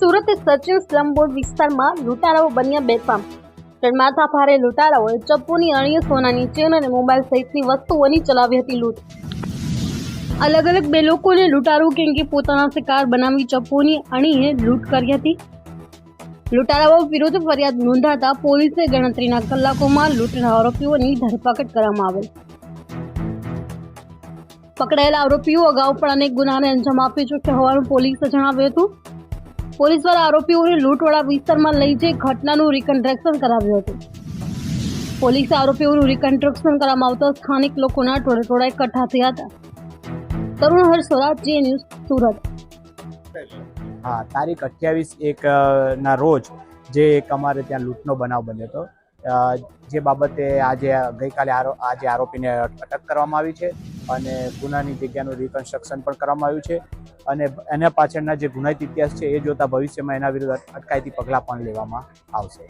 Surat Sachin slum board વિસ્તારમાં લૂંટારાઓ બન્યા બેફામ। માથા ભારે લૂંટારાઓએ ચપ્પુની અણીએ સોનાની ચેન અને મોબાઈલ સહિતની વસ્તુઓની ચલાવી હતી લૂંટ। અલગ અલગ બે લોકોને લૂંટારૂ ગેંગે પોતાના શિકાર બનાવી ચપ્પુની અણીએ લૂંટ કરી હતી। લૂંટારાઓ વિરુદ્ધ ફરિયાદ નોંધાતા પોલીસે ગણતરીના કલાકોમાં લૂંટના આરોપીઓની ધરપકડ કરવામાં આવેલ। પકડાયેલા આરોપીઓ અગાઉ પણ અનેક ગુનાને અંજામ આપી ચૂક્યા હોવાનું પોલીસે જણાવ્યું હતું। પોલીસ દ્વારા આરોપીઓને લૂંટવાળા વિસ્તારમાં લઈ જઈ ઘટનાનું રિકન્સ્ટ્રક્શન કરાવ્યું હતું। પોલીસે આરોપીઓનું રિકન્સ્ટ્રક્શન કરવામાં આવતા સ્થાનિક લોકોના ટોળે એકઠા થયા હતા। તરુણ હર્ષોરા, જે ન્યૂઝ, સુરત। હા, તારીખ 28/1 ના રોજ જે એક અમારે ત્યાં લૂંટનો બનાવ બન્યો હતો, જે બાબતે ગઈકાલે આરોપીને અટક કરવામાં આવી છે અને ગુનાની જગ્યાનું રિકન્સ્ટ્રક્શન પણ કરવામાં આવ્યું છે અને એના પાછળના જે ગુનાહિત ઇતિહાસ છે એ જોતા ભવિષ્યમાં એના વિરુદ્ધ અટકાયતી પગલાં પણ લેવામાં આવશે।